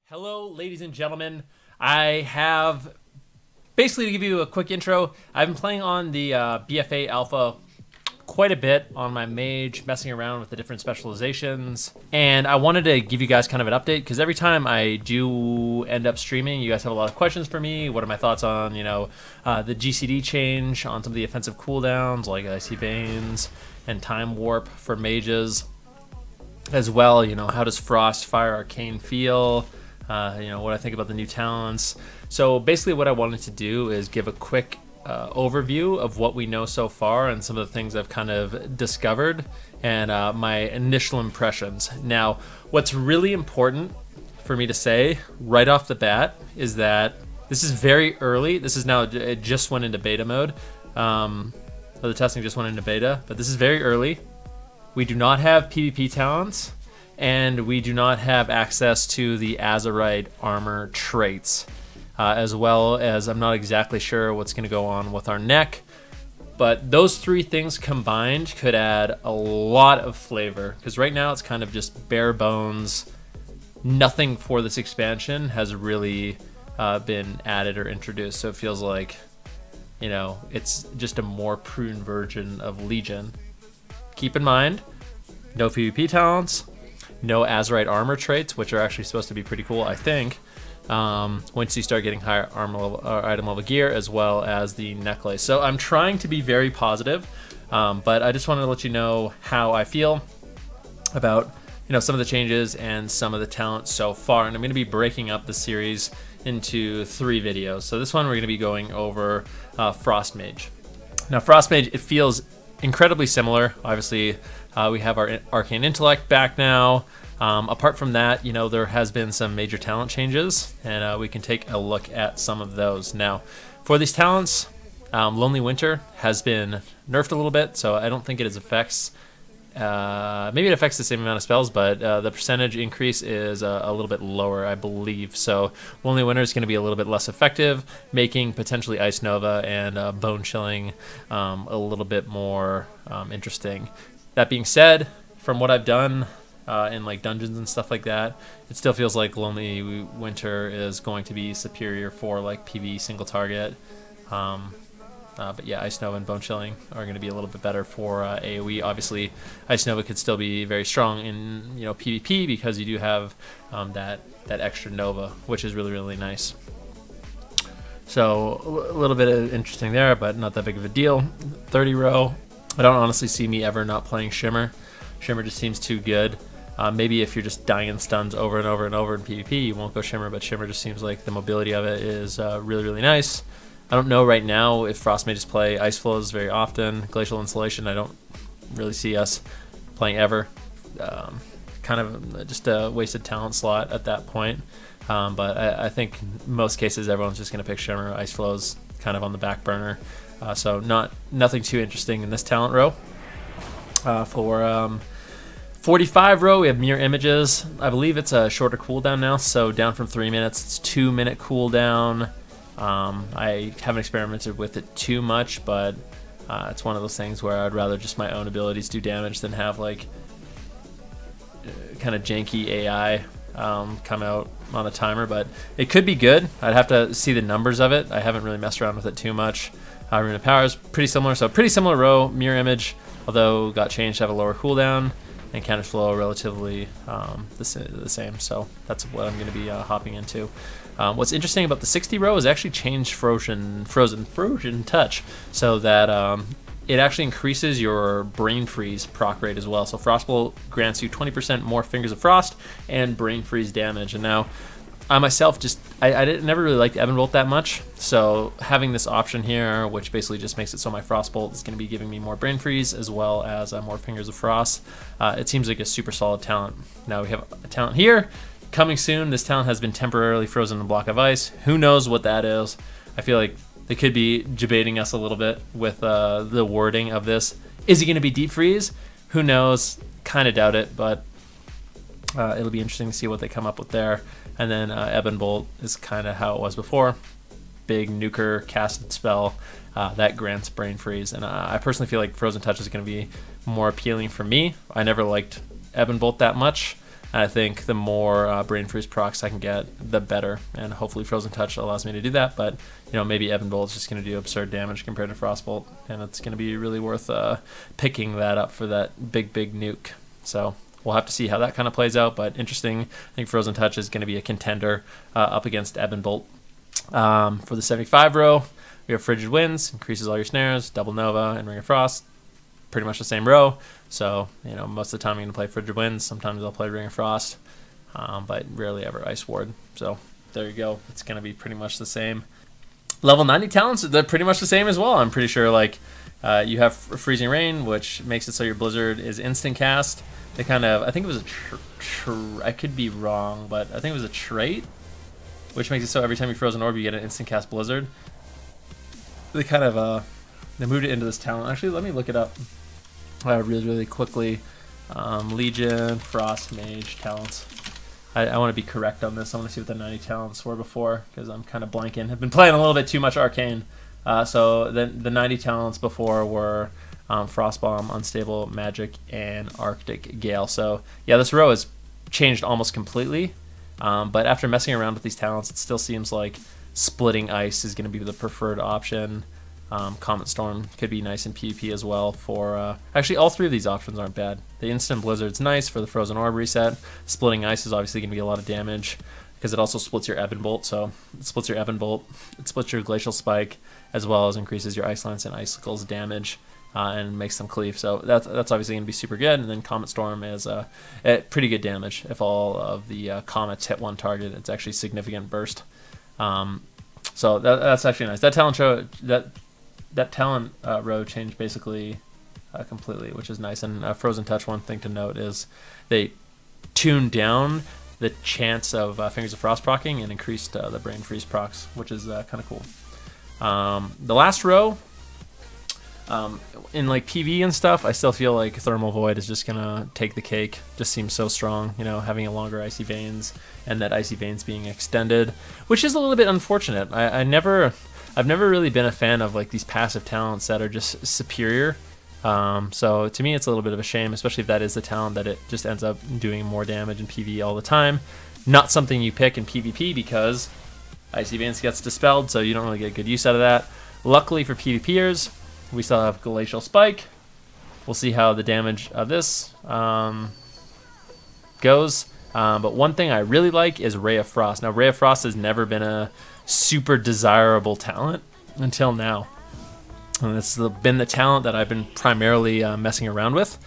Hello, ladies and gentlemen. I have basically to give you a quick intro. I've been playing on the BFA Alpha quite a bit on my Mage, messing around with the different specializations, and I wanted to give you guys kind of an update because every time I do end up streaming, you guys have a lot of questions for me. What are my thoughts on, the GCD change on some of the offensive cooldowns like Icy Veins and Time Warp for mages as well? How does Frost, Fire, Arcane feel? What I think about the new talents. So basically what I wanted to do is give a quick overview of what we know so far and some of the things I've kind of discovered and my initial impressions. Now, what's really important for me to say right off the bat is that this is very early. This is now, it just went into beta mode. The testing just went into beta, but this is very early. We do not have PvP talents, and we do not have access to the Azoerth armor traits, as well as I'm not exactly sure what's going to go on with our neck. But those three things combined could add a lot of flavor, because right now it's kind of just bare bones. Nothing for this expansion has really been added or introduced, so it feels like, it's just a more pruned version of Legion. Keep in mind, no PvP talents, no Azoerth armor traits, which are actually supposed to be pretty cool, I think, once you start getting higher armor level, item level gear, as well as the necklace. So I'm trying to be very positive, but I just wanted to let you know how I feel about some of the changes and some of the talent so far. And I'm going to be breaking up the series into 3 videos. So this one we're going to be going over Frost Mage. Now Frost Mage, it feels incredibly similar. Obviously, we have our Arcane Intellect back now. Apart from that, there has been some major talent changes, and we can take a look at some of those. Now, for these talents, Lonely Winter has been nerfed a little bit, so I don't think it affects. Maybe it affects the same amount of spells, but the percentage increase is a little bit lower, I believe. So Lonely Winter is going to be a little bit less effective, making potentially Ice Nova and Bone Chilling a little bit more interesting. That being said, from what I've done in like dungeons and stuff like that, it still feels like Lonely Winter is going to be superior for like PvE single target. But yeah, Ice Nova and Bone Chilling are going to be a little bit better for AoE. Obviously, Ice Nova could still be very strong in PvP because you do have that extra Nova, which is really, really nice. So a little bit of interesting there, but not that big of a deal. 30 row. I don't honestly see me ever not playing Shimmer. Shimmer just seems too good. Maybe if you're just dying in stuns over and over and over in PvP, you won't go Shimmer, but Shimmer just seems like the mobility of it is really, really nice. I don't know right now if Frost Mages play Ice Flows very often. Glacial Insulation, I don't really see us playing ever. Kind of just a wasted talent slot at that point. But I think in most cases everyone's just going to pick Shimmer. Ice Flows kind of on the back burner. So nothing too interesting in this talent row. For 45 row, we have Mirror Images. I believe it's a shorter cooldown now, so down from 3 minutes, it's 2-minute cooldown. I haven't experimented with it too much, but it's one of those things where I'd rather just my own abilities do damage than have like kind of janky AI come out on a timer. But it could be good. I'd have to see the numbers of it. I haven't really messed around with it too much. Rune of Power is pretty similar, so pretty similar row. Mirror Image, although got changed to have a lower cooldown, and Counter Flow relatively the same. So that's what I'm going to be hopping into. What's interesting about the 60 row is actually changed Frozen Touch, so that it actually increases your Brain Freeze proc rate as well. So Frostbolt grants you 20% more Fingers of Frost and Brain Freeze damage. And now, I myself never really liked Ebon Bolt that much, so having this option here, which basically just makes it so my Frostbolt is going to be giving me more Brain Freeze as well as more Fingers of Frost, it seems like a super solid talent. Now we have a talent here coming soon. This talent has been temporarily frozen in a block of ice. Who knows what that is? I feel like they could be debating us a little bit with the wording of this. Is it going to be Deep Freeze? Who knows? Kind of doubt it, but it'll be interesting to see what they come up with there. And then Ebon Bolt is kind of how it was before. Big nuker casted spell that grants Brain Freeze. And I personally feel like Frozen Touch is going to be more appealing for me. I never liked Ebon Bolt that much. And I think the more Brain Freeze procs I can get, the better. And hopefully Frozen Touch allows me to do that. But maybe Ebon Bolt is just going to do absurd damage compared to Frostbolt, and it's going to be really worth picking that up for that big nuke. So we'll have to see how that kind of plays out. But interesting. I think Frozen Touch is going to be a contender up against Ebon Bolt. For the 75 row, we have Frigid Winds, increases all your snares, Double Nova, and Ring of Frost. Pretty much the same row. So, most of the time I'm going to play Frigid Winds. Sometimes I'll play Ring of Frost, but rarely ever Ice Ward. So there you go. It's going to be pretty much the same. Level 90 talents, they're pretty much the same as well. I'm pretty sure, you have Freezing Rain, which makes it so your Blizzard is instant cast. They I think it was I could be wrong, but I think it was a trait, which makes it so every time you Frozen Orb, you get an instant cast Blizzard. They they moved it into this talent. Actually, let me look it up really quickly. Legion, Frost, Mage, talents. I want to be correct on this. I want to see what the 90 talents were before, because I'm kind of blanking. I've been playing a little bit too much Arcane. So the 90 talents before were Frostbomb, Unstable, Magic, and Arctic Gale. So yeah, this row has changed almost completely. But after messing around with these talents, it still seems like Splitting Ice is going to be the preferred option. Comet Storm could be nice in PvP as well. Actually, all three of these options aren't bad. The Instant Blizzard's nice for the Frozen Orb reset. Splitting Ice is obviously going to be a lot of damage because it also splits your Ebon Bolt. So it splits your Ebon Bolt, it splits your Glacial Spike, as well as increases your Ice Lance and Icicle's damage and makes them cleave. So that's obviously going to be super good. And then Comet Storm is pretty good damage. If all of the comets hit one target, it's actually significant burst. So that's actually nice. That talent row changed basically completely, which is nice. And Frozen Touch, one thing to note is they tuned down the chance of Fingers of Frost proccing and increased the Brain Freeze procs, which is kind of cool. The last row, in PV and stuff, I still feel like Thermal Void is just gonna take the cake. Just seems so strong, having a longer Icy Veins and that Icy Veins being extended, which is a little bit unfortunate. I've never really been a fan of these passive talents that are just superior. So to me, it's a little bit of a shame, especially if that is the talent that it just ends up doing more damage in PvE all the time. Not something you pick in PvP because Icy Veins gets dispelled, so you don't really get good use out of that. Luckily for PvPers, we still have Glacial Spike. We'll see how the damage of this goes. But one thing I really like is Ray of Frost. Now, Ray of Frost has never been a super desirable talent until now. And it's been the talent that I've been primarily messing around with.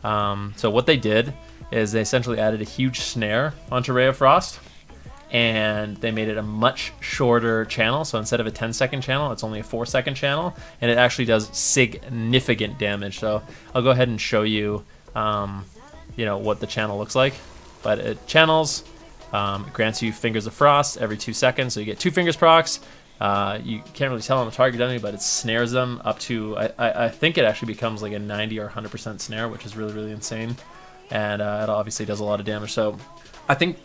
So what they did is they essentially added a huge snare onto Ray of Frost, and they made it a much shorter channel. So instead of a 10-second channel, it's only a 4-second channel, and it actually does significant damage. So I'll go ahead and show you, what the channel looks like. But it channels, it grants you Fingers of Frost every 2 seconds, so you get 2 Fingers procs. You can't really tell on the target enemy, but it snares them up to, I think it actually becomes like a 90 or 100% snare, which is really insane. And it obviously does a lot of damage. So I think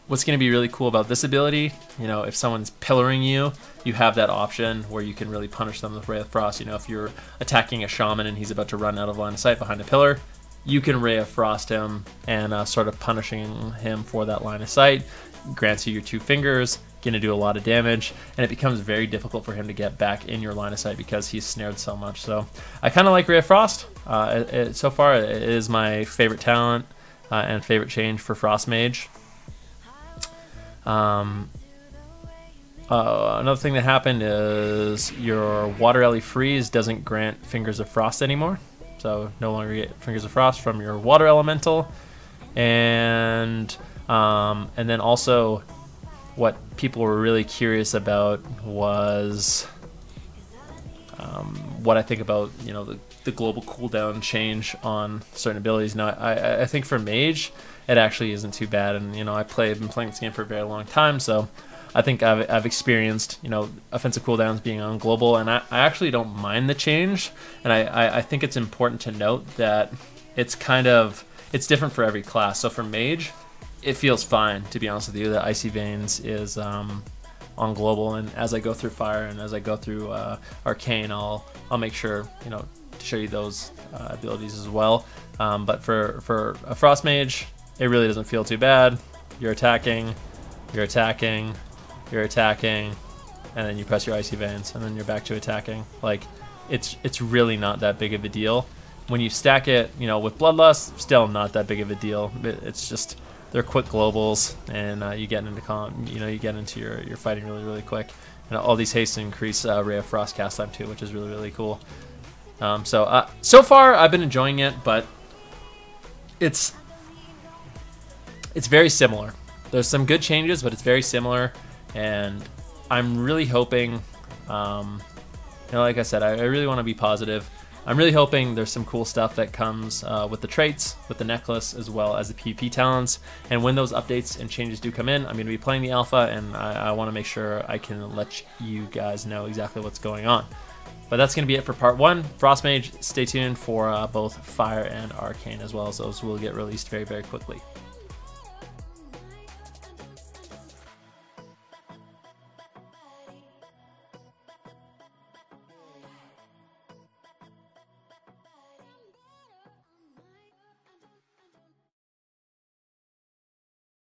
what's going to be really cool about this ability, if someone's pillaring you, you have that option where you can really punish them with Ray of Frost. If you're attacking a shaman and he's about to run out of line of sight behind a pillar, you can Ray of Frost him and sort of punishing him for that line of sight. Grants you your 2 fingers, going to do a lot of damage, and it becomes very difficult for him to get back in your line of sight because he's snared so much. So I kind of like Ray of Frost. So far, it is my favorite talent and favorite change for Frost Mage. Another thing that happened is your Water Ellie Freeze doesn't grant Fingers of Frost anymore. So no longer get Fingers of Frost from your Water Elemental. And then also what people were really curious about was what I think about the global cooldown change on certain abilities. Now I think for Mage it actually isn't too bad, and I've been playing this game for a very long time, so I think I've experienced offensive cooldowns being on global, and I actually don't mind the change. And I think it's important to note that it's different for every class. So for Mage, it feels fine, to be honest with you. The Icy Veins is on global, and as I go through Fire and as I go through Arcane, I'll make sure to show you those abilities as well. But for a Frost Mage, it really doesn't feel too bad. You're attacking, you're attacking, you're attacking, and then you press your Icy Veins, and then you're back to attacking. Like, it's really not that big of a deal. When you stack it, you know, with Bloodlust, still not that big of a deal. It's just they're quick globals, and you get into your fighting really quick. And all these hastes increase Ray of Frost cast time too, which is really cool. So far I've been enjoying it, but it's very similar. There's some good changes, but it's very similar, and I'm really hoping, like I said, I really want to be positive. I'm really hoping there's some cool stuff that comes with the traits, with the necklace, as well as the PvP talents. And when those updates and changes do come in, I'm going to be playing the alpha, and I want to make sure I can let you guys know exactly what's going on. But that's going to be it for part 1. Frost Mage, stay tuned for both Fire and Arcane, as well as those will get released very quickly.